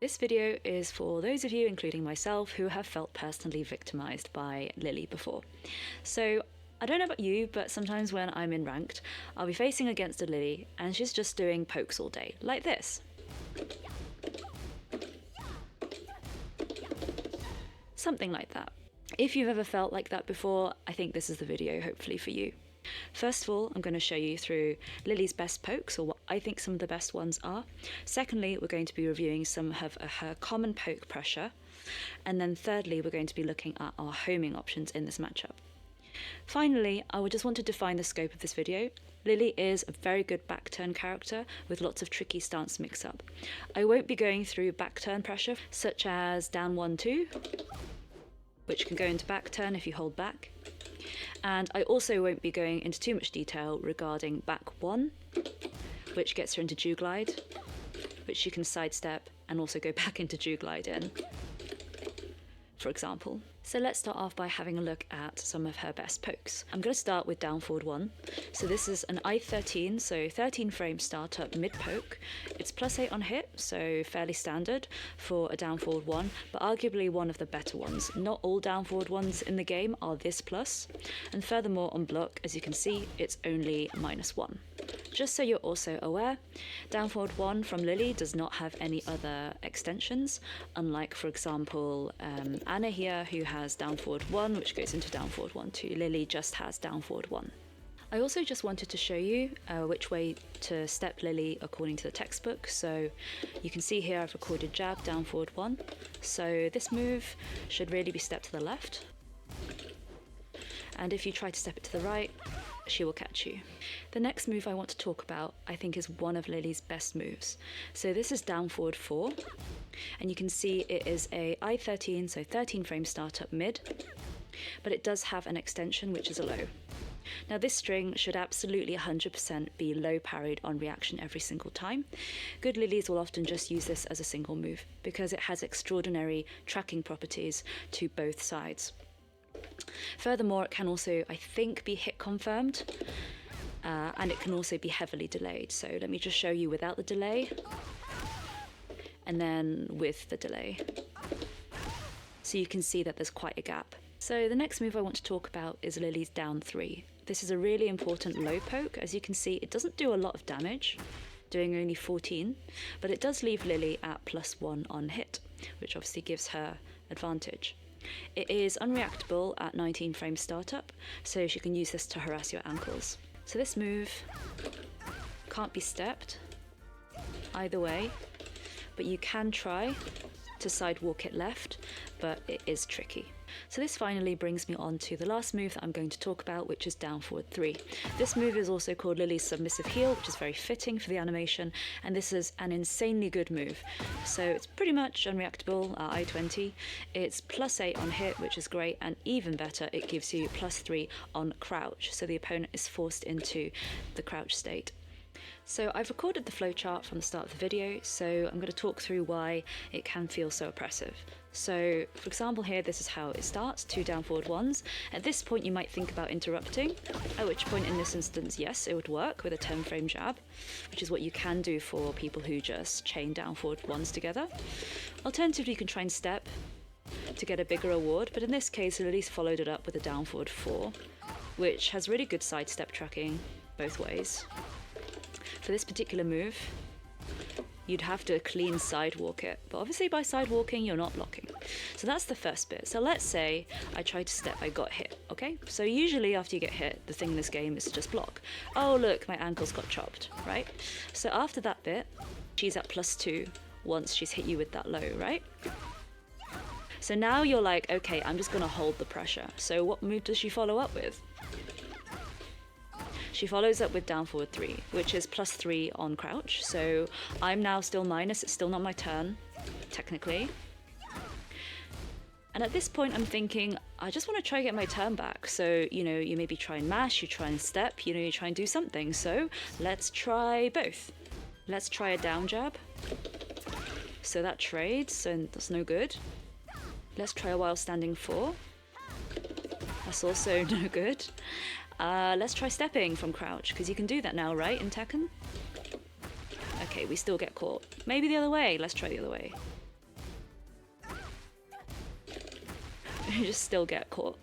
This video is for those of you, including myself, who have felt personally victimized by Lili before. So I don't know about you, but sometimes when I'm in ranked, I'll be facing against a Lili and she's just doing pokes all day, like this. Something like that. If you've ever felt like that before, I think this is the video hopefully for you. First of all, I'm going to show you through Lili's best pokes, or what I think some of the best ones are. Secondly, we're going to be reviewing some of her common poke pressure. And then thirdly, we're going to be looking at our homing options in this matchup. Finally, I would just want to define the scope of this video. Lili is a very good back turn character with lots of tricky stance mix-up. I won't be going through back turn pressure, such as down 1-2, which can go into back turn if you hold back. And I also won't be going into too much detail regarding back 1, which gets her into Dew Glide, which she can sidestep and also go back into Dew Glide in, for example. So let's start off by having a look at some of her best pokes. I'm going to start with down forward 1. So this is an I-13, so 13 frame startup mid poke. It's +8 on hit, so fairly standard for a down forward 1, but arguably one of the better ones. Not all down forward ones in the game are this plus, and furthermore on block, as you can see, it's only -1. Just so you're also aware, down forward 1 from Lili does not have any other extensions, unlike, for example, Anna here, who has down forward 1, which goes into down forward 1-2. Lili just has down forward 1. I also just wanted to show you which way to step Lili according to the textbook. So you can see here I've recorded jab, down forward 1. So this move should really be stepped to the left. And if you try to step it to the right, she will catch you. The next move I want to talk about, I think, is one of Lili's best moves. So this is down forward 4. And you can see it is a I-13, so 13 frame startup mid, but it does have an extension, which is a low. Now this string should absolutely 100% be low parried on reaction every single time. Good Lilis will often just use this as a single move because it has extraordinary tracking properties to both sides. Furthermore, it can also, I think, be hit confirmed, and it can also be heavily delayed. So let me just show you without the delay, and then with the delay. So you can see that there's quite a gap. So the next move I want to talk about is Lili's down 3. This is a really important low poke. As you can see, it doesn't do a lot of damage, doing only 14, but it does leave Lili at +1 on hit, which obviously gives her advantage. It is unreactable at 19 frame startup, so she can use this to harass your ankles. So this move can't be stepped either way, but you can try to sidewalk it left, but it is tricky. So this finally brings me on to the last move that I'm going to talk about, which is down forward 3. This move is also called Lili's submissive heel, which is very fitting for the animation, and this is an insanely good move. So it's pretty much unreactable at I-20. It's +8 on hit, which is great, and even better, it gives you +3 on crouch, so the opponent is forced into the crouch state. So I've recorded the flowchart from the start of the video, so I'm going to talk through why it can feel so oppressive. So, for example here, this is how it starts, 2 down forward 1s. At this point you might think about interrupting, at which point in this instance, yes, it would work with a 10 frame jab, which is what you can do for people who just chain down forward 1s together. Alternatively, you can try and step to get a bigger reward, but in this case Lili's followed it up with a down forward 4, which has really good side step tracking both ways. For this particular move, you'd have to clean sidewalk it, but obviously by sidewalking you're not blocking. So that's the first bit. So let's say I tried to step, I got hit, okay? So usually after you get hit, the thing in this game is to just block. Oh look, my ankles got chopped, right? So after that bit, she's at +2 once she's hit you with that low, right? So now you're like, okay, I'm just gonna hold the pressure. So what move does she follow up with? She follows up with down forward 3, which is +3 on crouch. So I'm now still minus, it's still not my turn, technically. And at this point I'm thinking, I just want to try to get my turn back. So, you know, you maybe try and mash, you try and step, you know, you try and do something. So let's try both. Let's try a down jab. So that trades, and that's no good. Let's try a while standing 4. That's also no good. Let's try stepping from crouch, because you can do that now, right, in Tekken? Okay, we still get caught. Maybe the other way. Let's try the other way. you just still get caught.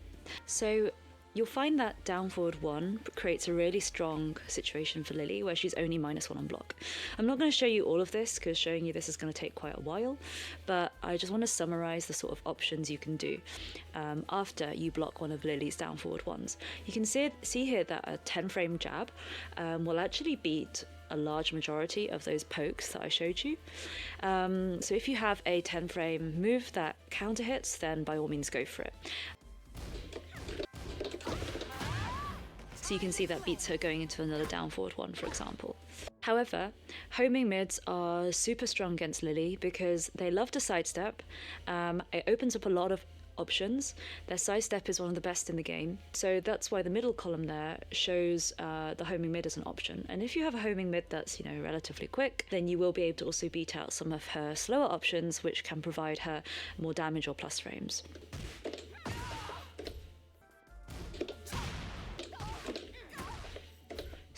So you'll find that down forward 1 creates a really strong situation for Lili where she's only -1 on block. I'm not going to show you all of this because showing you this is going to take quite a while, but I just want to summarize the sort of options you can do after you block one of Lili's down forward 1s. You can see here that a 10 frame jab will actually beat a large majority of those pokes that I showed you. So if you have a 10 frame move that counter hits, then by all means go for it. So you can see that beats her going into another down forward 1, for example. However, homing mids are super strong against Lili because they love to sidestep. It opens up a lot of options. Their sidestep is one of the best in the game, so that's why the middle column there shows the homing mid as an option. And if you have a homing mid that's, relatively quick, then you will be able to also beat out some of her slower options, which can provide her more damage or plus frames.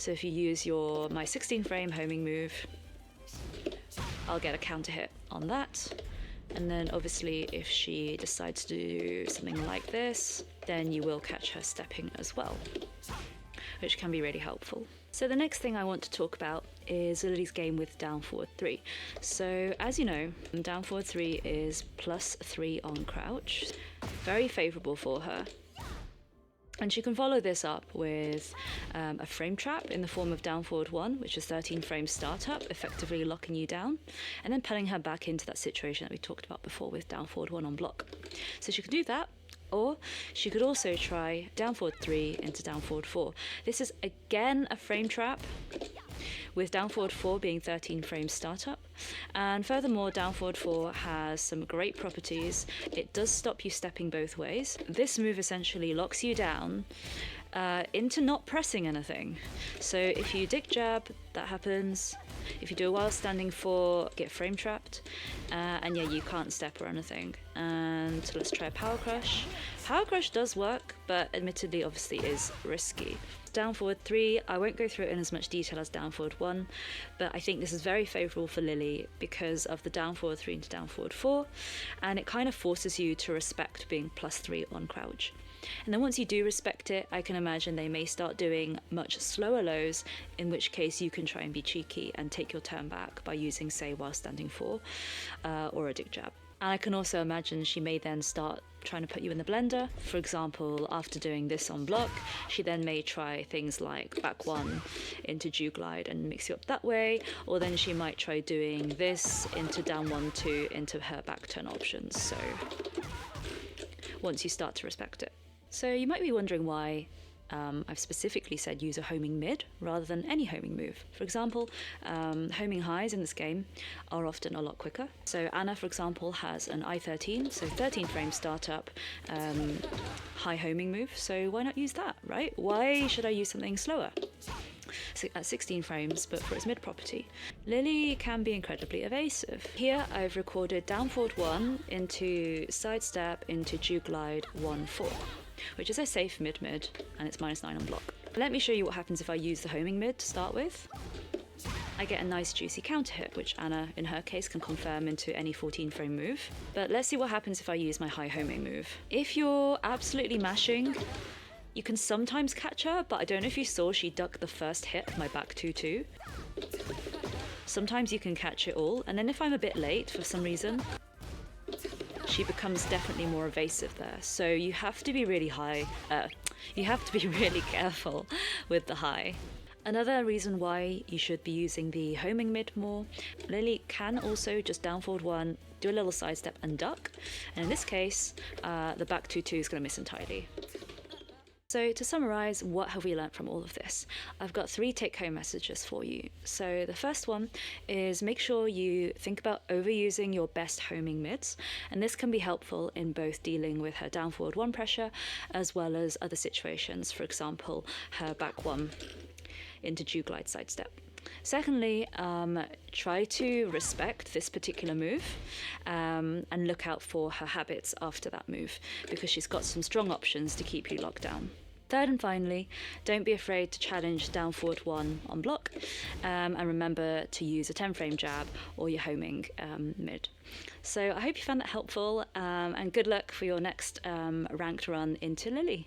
So if you use my 16 frame homing move, I'll get a counter hit on that. And then obviously if she decides to do something like this, then you will catch her stepping as well, which can be really helpful. So the next thing I want to talk about is Lili's game with down forward 3. So as you know, down forward 3 is +3 on crouch, very favourable for her. And she can follow this up with a frame trap in the form of down forward 1, which is 13 frames startup, effectively locking you down, and then pulling her back into that situation that we talked about before with down forward 1 on block. So she could do that, or she could also try down forward 3 into down forward 4. This is again a frame trap, with down forward 4 being 13 frames startup. And furthermore, down forward 4 has some great properties. It does stop you stepping both ways. This move essentially locks you down into not pressing anything. So if you dick jab, that happens. If you do a while standing 4, get frame trapped. And yeah, you can't step or anything. And let's try Power Crush. Power Crush does work, but admittedly obviously is risky. Down forward 3, I won't go through it in as much detail as down forward 1, but I think this is very favourable for Lili because of the down forward 3 into down forward 4, and it kind of forces you to respect being +3 on crouch. And then once you do respect it, I can imagine they may start doing much slower lows, in which case you can try and be cheeky and take your turn back by using, say, while standing 4 or a dick jab. And I can also imagine she may then start trying to put you in the blender. For example, after doing this on block, she then may try things like back 1 into Dew Glide and mix you up that way, or then she might try doing this into down 1, 2 into her back turn options. So once you start to respect it. So you might be wondering why I've specifically said use a homing mid rather than any homing move. For example, homing highs in this game are often a lot quicker. So Anna, for example, has an I-13, so 13 frame startup, high homing move. So why not use that, right? Why should I use something slower? So at 16 frames, but for its mid property. Lili can be incredibly evasive. Here I've recorded down forward 1 into sidestep into Dew Glide 1, 4. Which is a safe mid-mid, and it's -9 on block. Let me show you what happens if I use the homing mid to start with. I get a nice juicy counter hit, which Anna, in her case, can confirm into any 14 frame move. But let's see what happens if I use my high homing move. If you're absolutely mashing, you can sometimes catch her, but I don't know if you saw she ducked the first hit of my back 2-2. Sometimes you can catch it all, and then if I'm a bit late for some reason, she becomes definitely more evasive there. So you have to be really really careful with the high. Another reason why you should be using the homing mid more, Lili can also just down forward 1, do a little sidestep and duck. And in this case, the back 2-2 is going to miss entirely. So to summarise, what have we learnt from all of this? I've got 3 take-home messages for you. So the first one is make sure you think about overusing your best homing mids, and this can be helpful in both dealing with her down forward 1 pressure as well as other situations, for example, her back 1 into Dew Glide sidestep. Secondly, try to respect this particular move and look out for her habits after that move, because she's got some strong options to keep you locked down. Third and finally, don't be afraid to challenge down forward 1 on block, and remember to use a 10 frame jab or your homing mid. So I hope you found that helpful, and good luck for your next ranked run into Lili.